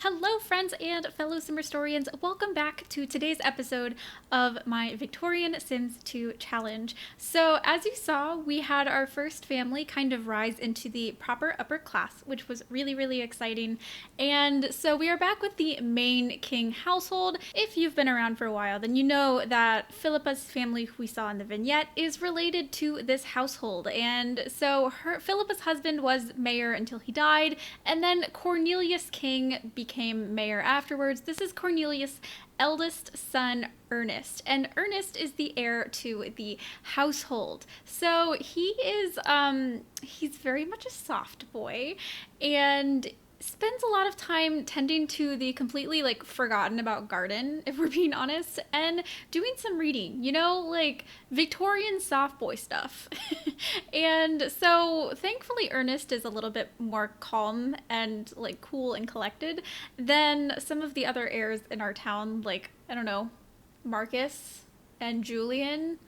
Hello, friends and fellow Simmerstorians. Welcome back to today's episode of my Victorian Sims 2 challenge. So, as you saw, we had our first family kind of rise into the proper upper class, which was really exciting. And so, we are back with the main king household. If you've been around for a while, then you know that Philippa's family, who we saw in the vignette, is related to this household. And so, Philippa's husband was mayor until he died, and then Cornelius King became mayor afterwards. This is Cornelius' eldest son, Ernest, and Ernest is the heir to the household. So he's very much a soft boy, and spends a lot of time tending to the completely forgotten about garden, if we're being honest, and doing some reading, Victorian soft boy stuff. And so thankfully Ernest is a little bit more calm and cool and collected than some of the other heirs in our town, I don't know, Marcus and Julian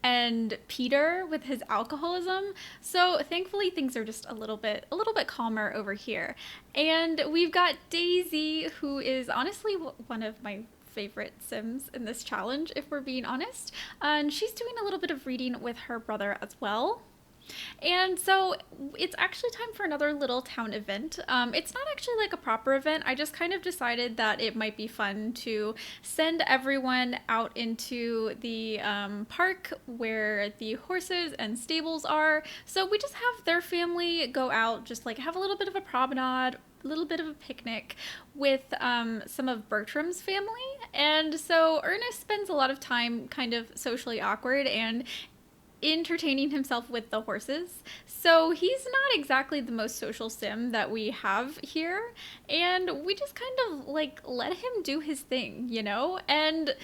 and Peter with his alcoholism. So thankfully things are just a little bit calmer over here. And we've got Daisy, who is honestly one of my favorite Sims in this challenge, if we're being honest. And she's doing a little bit of reading with her brother as well. And so it's actually time for another little town event. It's not actually a proper event. I just kind of decided that it might be fun to send everyone out into the park where the horses and stables are. So we just have their family go out, just have a little bit of a promenade, a little bit of a picnic with some of Bertram's family. And so Ernest spends a lot of time kind of socially awkward and entertaining himself with the horses. So he's not exactly the most social sim that we have here, and we just kind of let him do his thing, And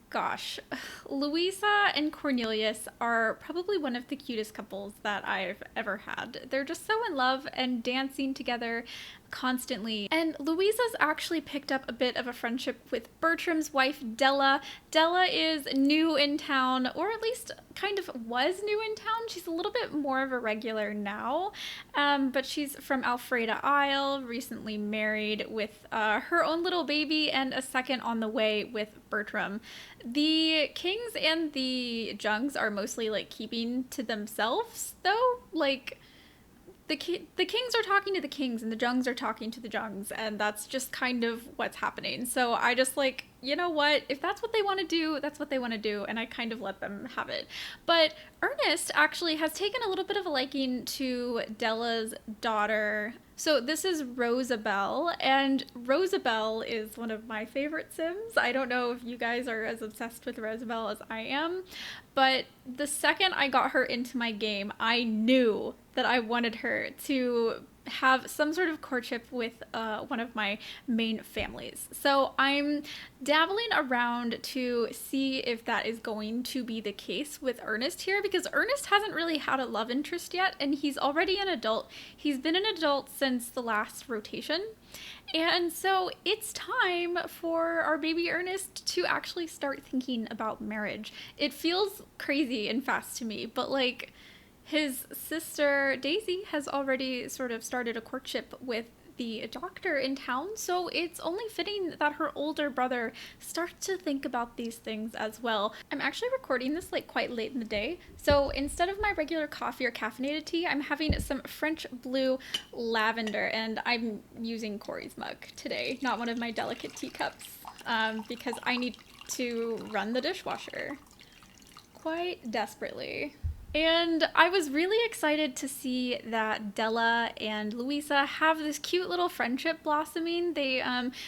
gosh, Louisa and Cornelius are probably one of the cutest couples that I've ever had. They're just so in love and dancing together constantly. And Louisa's actually picked up a bit of a friendship with Bertram's wife, Della. Della is new in town, or at least kind of was new in town. She's a little bit more of a regular now, but she's from Alfreda Isle, recently married with her own little baby and a second on the way with Bertram. The Kings and the Jungs are mostly keeping to themselves, though. The Kings are talking to the Kings and the Jungs are talking to the Jungs, and that's just kind of what's happening. So I just you know what? If that's what they want to do, that's what they want to do, and I kind of let them have it. But Ernest actually has taken a little bit of a liking to Della's daughter. So this is Rosabelle, and Rosabelle is one of my favorite Sims. I don't know if you guys are as obsessed with Rosabelle as I am, but the second I got her into my game, I knew that I wanted her to have some sort of courtship with one of my main families. So I'm dabbling around to see if that is going to be the case with Ernest here, because Ernest hasn't really had a love interest yet, and he's already an adult. He's been an adult since the last rotation. And so it's time for our baby Ernest to actually start thinking about marriage. It feels crazy and fast to me, but his sister Daisy has already sort of started a courtship with the doctor in town, so it's only fitting that her older brother starts to think about these things as well. I'm actually recording this quite late in the day, so instead of my regular coffee or caffeinated tea, I'm having some French blue lavender, and I'm using Corey's mug today, not one of my delicate teacups, because I need to run the dishwasher quite desperately. And I was really excited to see that Della and Louisa have this cute little friendship blossoming. They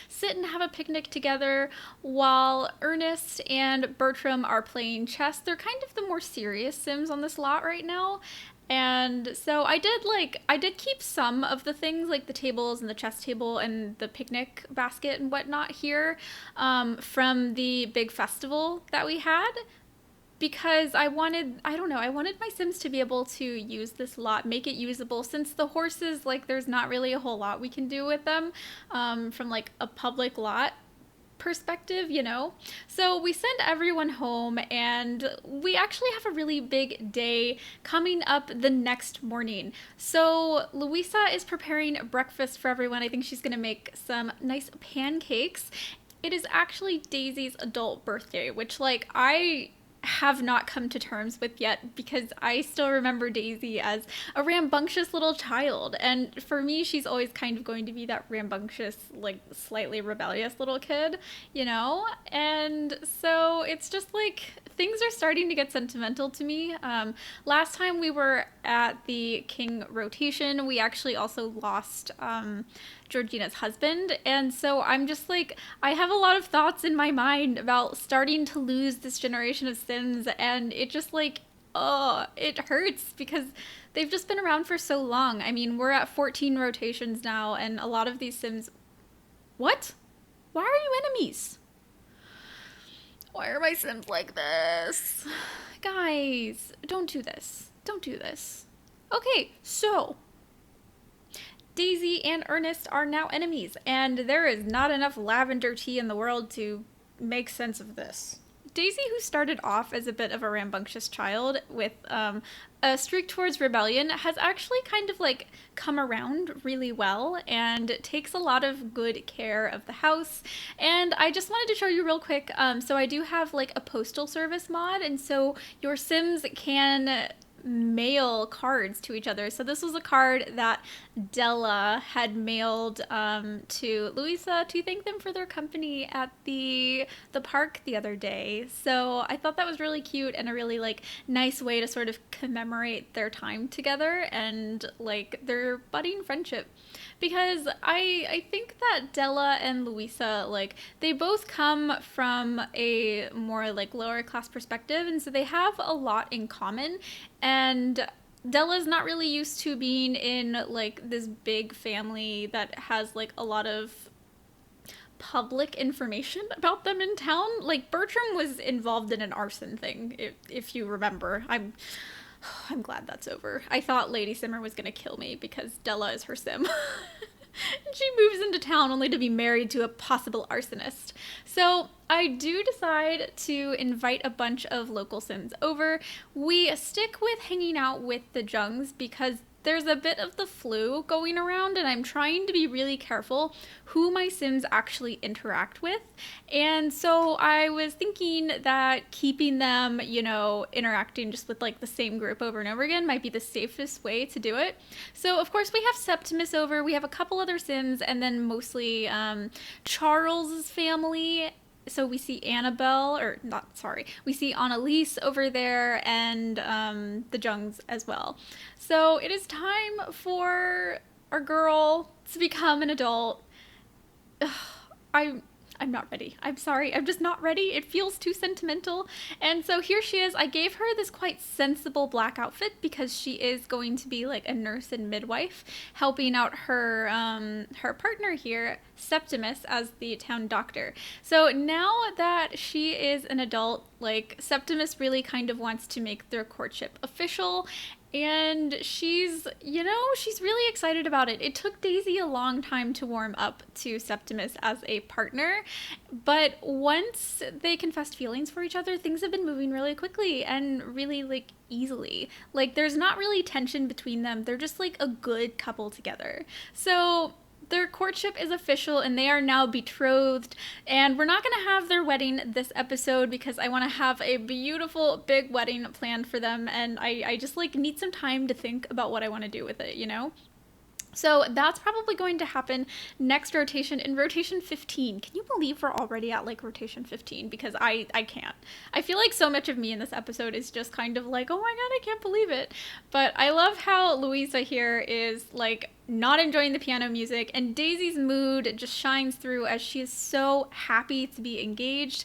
sit and have a picnic together while Ernest and Bertram are playing chess. They're kind of the more serious Sims on this lot right now. And so I did keep some of the things, like the tables and the chess table and the picnic basket and whatnot here, from the big festival that we had, because I wanted my Sims to be able to use this lot, make it usable, since the horses, there's not really a whole lot we can do with them from a public lot perspective, you know? So we send everyone home, and we actually have a really big day coming up the next morning. So Louisa is preparing breakfast for everyone. I think she's gonna make some nice pancakes. It is actually Daisy's adult birthday, which, like, I have not come to terms with yet, because I still remember Daisy as a rambunctious little child. And for me, she's always kind of going to be that rambunctious, like, slightly rebellious little kid, you know? And so it's just like things are starting to get sentimental to me. Last time we were at the King rotation, we actually also lost Georgina's husband. And so I'm just like, I have a lot of thoughts in my mind about starting to lose this generation of Sims, and it just like, oh, it hurts because they've just been around for so long. I mean, we're at 14 rotations now, and a lot of these Sims... What? Why are you enemies? Why are my Sims like this? Guys, don't do this. Don't do this. Okay, so Daisy and Ernest are now enemies, and there is not enough lavender tea in the world to make sense of this. Daisy, who started off as a bit of a rambunctious child with a streak towards rebellion, has actually kind of like come around really well and takes a lot of good care of the house. And I just wanted to show you real quick, so I do have like a Postal Service mod, and so your Sims can mail cards to each other. So this was a card that Della had mailed to Louisa to thank them for their company at the park the other day. So I thought that was really cute and a really like nice way to sort of commemorate their time together and like their budding friendship. Because I think that Della and Louisa, like, they both come from a more like lower class perspective, and so they have a lot in common. And Della's not really used to being in like this big family that has like a lot of public information about them in town. Like, Bertram was involved in an arson thing, if you remember. I'm glad that's over. I thought Lady Simmer was gonna kill me because Della is her Sim. And she moves into town only to be married to a possible arsonist. So I do decide to invite a bunch of local Sims over. We stick with hanging out with the Jungs because there's a bit of the flu going around, and I'm trying to be really careful who my Sims actually interact with. And so I was thinking that keeping them, you know, interacting just with like the same group over and over again might be the safest way to do it. So of course we have Septimus over, we have a couple other Sims, and then mostly Charles's family. So we see Annabelle, or not, sorry, we see Annalise over there, and the Jungs as well. So it is time for our girl to become an adult. I'm not ready. I'm sorry. I'm just not ready. It feels too sentimental. And so here she is. I gave her this quite sensible black outfit because she is going to be like a nurse and midwife, helping out her her partner here, Septimus, as the town doctor. So now that she is an adult, like, Septimus really kind of wants to make their courtship official. And she's, you know, she's really excited about it. It took Daisy a long time to warm up to Septimus as a partner, but once they confessed feelings for each other, things have been moving really quickly and really, like, easily. Like, there's not really tension between them. They're just, like, a good couple together. So their courtship is official, and they are now betrothed, and we're not going to have their wedding this episode because I want to have a beautiful big wedding planned for them, and I just like need some time to think about what I want to do with it, you know? So that's probably going to happen next rotation, in rotation 15. Can you believe we're already at like rotation 15? Because I can't. I feel like so much of me in this episode is just kind of like, oh my god, I can't believe it. But I love how Louisa here is like not enjoying the piano music, and Daisy's mood just shines through as she is so happy to be engaged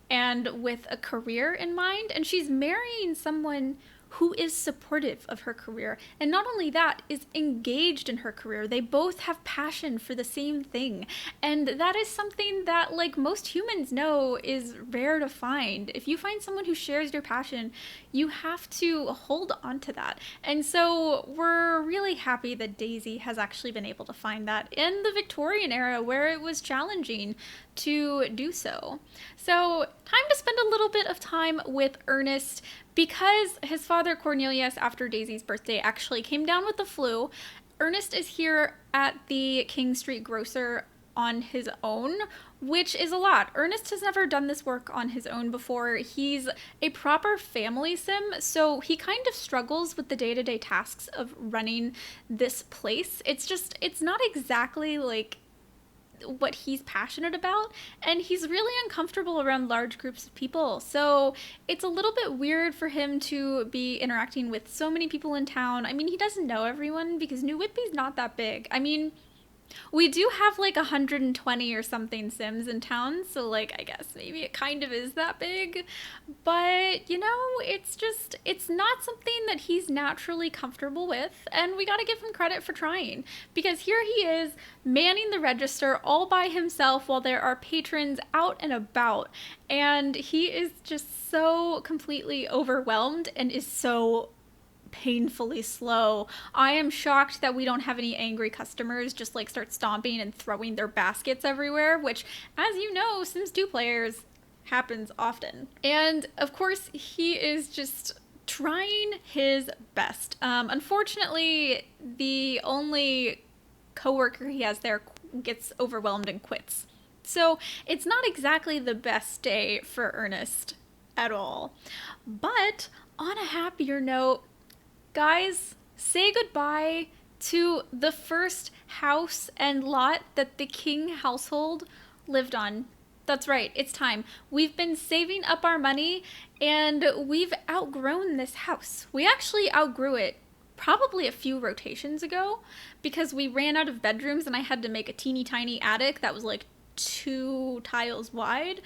and with a career in mind, and she's marrying someone who is supportive of her career, and not only that, is engaged in her career. They both have passion for the same thing, and that is something that, like, most humans know is rare to find. If you find someone who shares your passion, you have to hold on to that. And so we're really happy that Daisy has actually been able to find that in the Victorian era, where it was challenging to do so. So, time to spend a little bit of time with Ernest because his father Cornelius, after Daisy's birthday, actually came down with the flu. Ernest is here at the King Street Grocer on his own, which is a lot. Ernest has never done this work on his own before. He's a proper family sim, so he kind of struggles with the day-to-day tasks of running this place. It's not exactly like what he's passionate about, and he's really uncomfortable around large groups of people. So it's a little bit weird for him to be interacting with so many people in town. I mean, he doesn't know everyone because New Whitby's not that big. I mean, we do have like 120 or something Sims in town, so like I guess maybe it kind of is that big. But, you know, it's not something that he's naturally comfortable with, and we gotta give him credit for trying. Because here he is, manning the register all by himself while there are patrons out and about, and he is just so completely overwhelmed and is so painfully slow. I am shocked that we don't have any angry customers just like start stomping and throwing their baskets everywhere, which, as you know, Sims 2 players happens often. And of course, he is just trying his best. Unfortunately, the only coworker he has there gets overwhelmed and quits. So it's not exactly the best day for Ernest at all. But on a happier note, guys, say goodbye to the first house and lot that the King household lived on. That's right, it's time. We've been saving up our money and we've outgrown this house. We actually outgrew it probably a few rotations ago because we ran out of bedrooms and I had to make a teeny tiny attic that was like 2 tiles wide.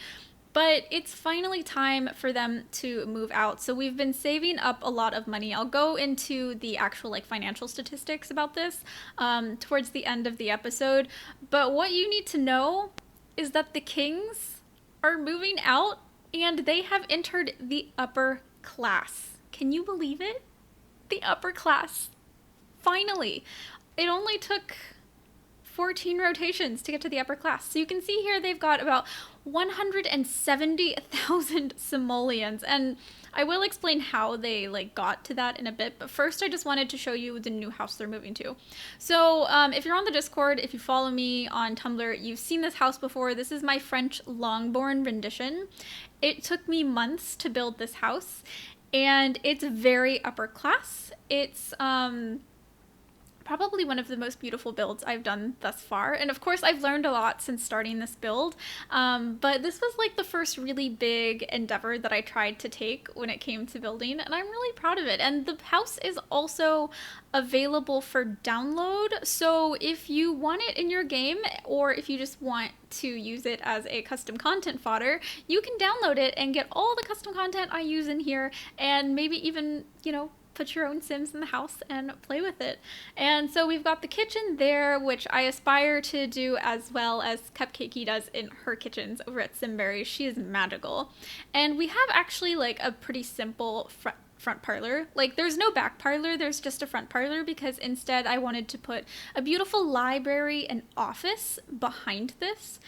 But it's finally time for them to move out. So we've been saving up a lot of money. I'll go into the actual like financial statistics about this towards the end of the episode. But what you need to know is that the Kings are moving out and they have entered the upper class. Can you believe it? The upper class. Finally. It only took 14 rotations to get to the upper class. So you can see here they've got about 170,000 simoleons, and I will explain how they like got to that in a bit, but first I just wanted to show you the new house they're moving to. So if you're on the Discord, if you follow me on Tumblr, you've seen this house before. This is my French Longbourn rendition. It took me months to build this house, and it's very upper class. It's probably one of the most beautiful builds I've done thus far. And of course, I've learned a lot since starting this build, but this was like the first really big endeavor that I tried to take when it came to building, and I'm really proud of it. And the house is also available for download, so if you want it in your game, or if you just want to use it as a custom content fodder, you can download it and get all the custom content I use in here, and maybe even, you know, put your own Sims in the house and play with it. And so we've got the kitchen there, which I aspire to do as well as Cupcakey does in her kitchens over at Simberry. She is magical. And we have actually like a pretty simple front parlor. Like there's no back parlor, there's just a front parlor because instead I wanted to put a beautiful library and office behind this.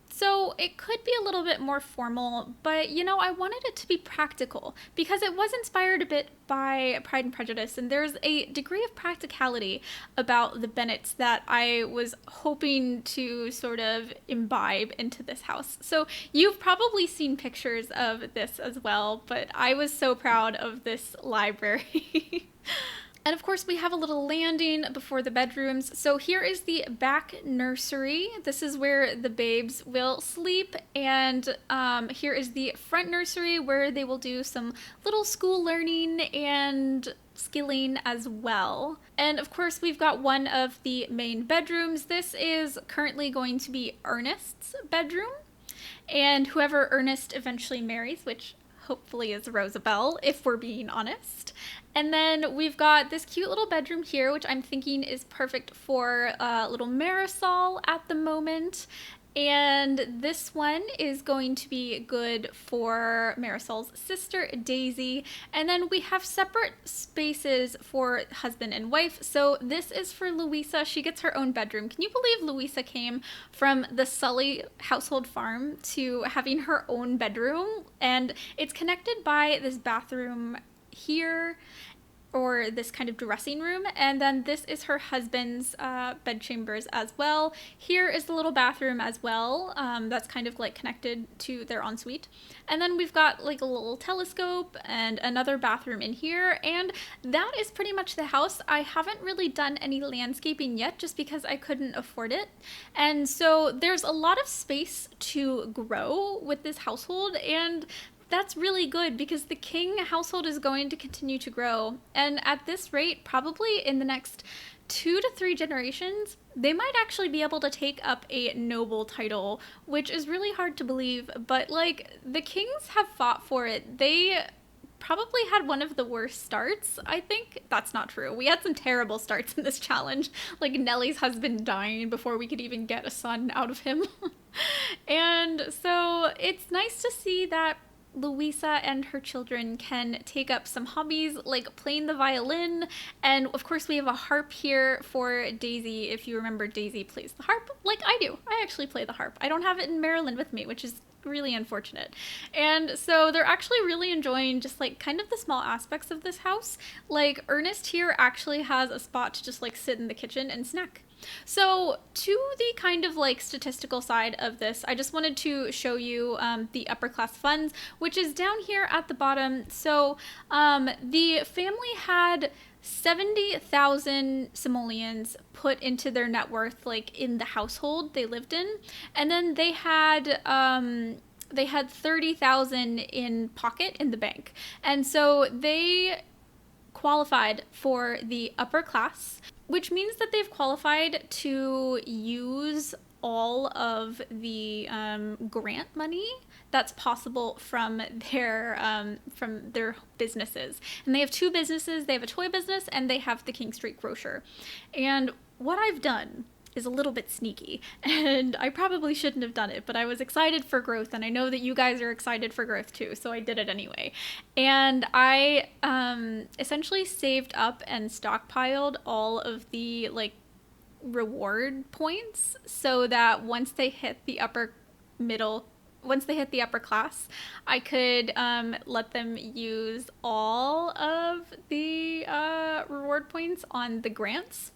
So it could be a little bit more formal, but you know, I wanted it to be practical because it was inspired a bit by Pride and Prejudice, and there's a degree of practicality about the Bennets that I was hoping to sort of imbibe into this house. So you've probably seen pictures of this as well, but I was so proud of this library. And of course we have a little landing before the bedrooms. So here is the back nursery. This is where the babes will sleep. And here is the front nursery where they will do some little school learning and skilling as well. And of course we've got one of the main bedrooms. This is currently going to be Ernest's bedroom. And whoever Ernest eventually marries, which hopefully is Rosabelle, if we're being honest. And then we've got this cute little bedroom here, which I'm thinking is perfect for little Marisol at the moment. And this one is going to be good for Marisol's sister, Daisy. And then we have separate spaces for husband and wife. So this is for Louisa. She gets her own bedroom. Can you believe Louisa came from the Sully household farm to having her own bedroom? And it's connected by this bathroom here, or this kind of dressing room, and then this is her husband's bed chambers as well. Here is the little bathroom as well, that's kind of like connected to their ensuite. And then we've got like a little telescope and another bathroom in here, and that is pretty much the house. I haven't really done any landscaping yet just because I couldn't afford it, and so there's a lot of space to grow with this household, and that's really good because the King household is going to continue to grow. And at this rate, probably in the next 2 to 3 generations, they might actually be able to take up a noble title, which is really hard to believe. But like, the Kings have fought for it. They probably had one of the worst starts. I think that's not true. We had some terrible starts in this challenge, like Nellie's husband dying before we could even get a son out of him. And so it's nice to see that Louisa and her children can take up some hobbies like playing the violin, and of course we have a harp here for Daisy. If you remember, Daisy plays the harp like I do. I actually play the harp. I don't have it in Maryland with me, which is really unfortunate. And so they're actually really enjoying just like kind of the small aspects of this house. Like Ernest here actually has a spot to just like sit in the kitchen and snack. So to the kind of like statistical side of this, I just wanted to show you the Upperclass Funds, which is down here at the bottom. So the family had 70,000 simoleons put into their net worth, like in the household they lived in, and then they had 30,000 in pocket in the bank, and so they qualified for the upper class, which means that they've qualified to use all of the grant money that's possible from their businesses. And they have 2 businesses. They have a toy business and they have the King Street Grocer. And what I've done is a little bit sneaky, and I probably shouldn't have done it, but I was excited for growth, and I know that you guys are excited for growth too, so I did it anyway. And I essentially saved up and stockpiled all of the like reward points so that once they hit the upper class, I could let them use all of the reward points on the grants.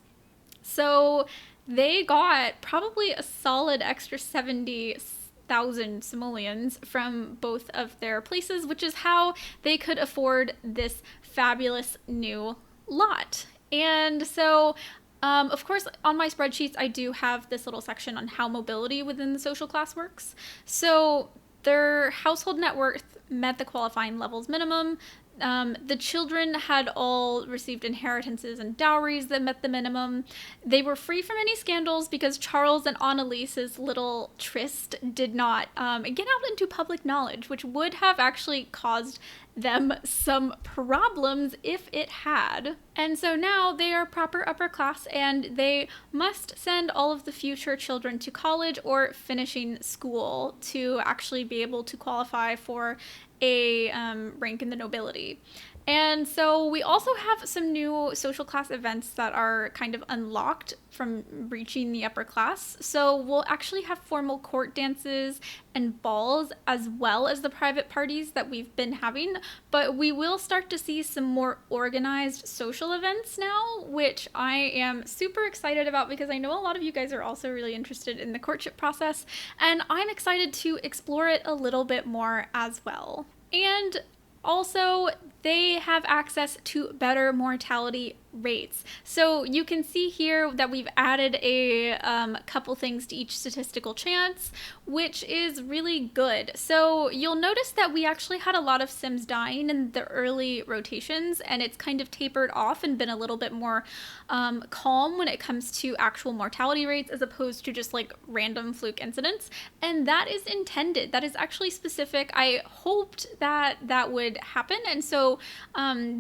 So they got probably a solid extra 70,000 simoleons from both of their places, which is how they could afford this fabulous new lot. And so of course, on my spreadsheets, I do have this little section on how mobility within the social class works. So their household net worth met the qualifying levels minimum. The children had all received inheritances and dowries that met the minimum. They were free from any scandals because Charles and Annalise's little tryst did not get out into public knowledge, which would have actually caused them some problems if it had. And so now they are proper upper class, and they must send all of the future children to college or finishing school to actually be able to qualify for a rank in the nobility. And so we also have some new social class events that are kind of unlocked from reaching the upper class. So we'll actually have formal court dances and balls as well as the private parties that we've been having, but we will start to see some more organized social events now, which I am super excited about because I know a lot of you guys are also really interested in the courtship process, and I'm excited to explore it a little bit more as well. And also, they have access to better mortality rates. So you can see here that we've added a couple things to each statistical chance, which is really good. So you'll notice that we actually had a lot of Sims dying in the early rotations, and it's kind of tapered off and been a little bit more calm when it comes to actual mortality rates as opposed to just like random fluke incidents. And that is intended. That is actually specific. I hoped that that would happen. And so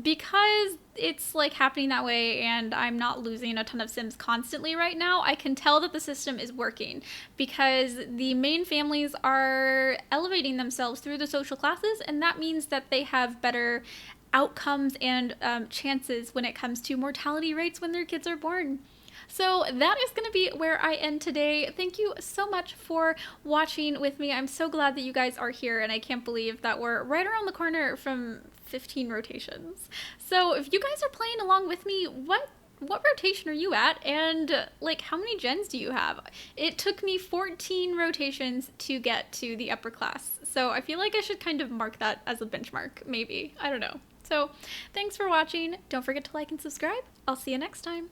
because it's like happening that way and I'm not losing a ton of Sims constantly right now, I can tell that the system is working because the main families are elevating themselves through the social classes, and that means that they have better outcomes and chances when it comes to mortality rates when their kids are born. So that is going to be where I end today. Thank you so much for watching with me. I'm so glad that you guys are here, and I can't believe that we're right around the corner from 15 rotations. So if you guys are playing along with me, what rotation are you at, and like how many gens do you have? It took me 14 rotations to get to the upper class, so I feel like I should kind of mark that as a benchmark, maybe. I don't know. So thanks for watching. Don't forget to like and subscribe. I'll see you next time.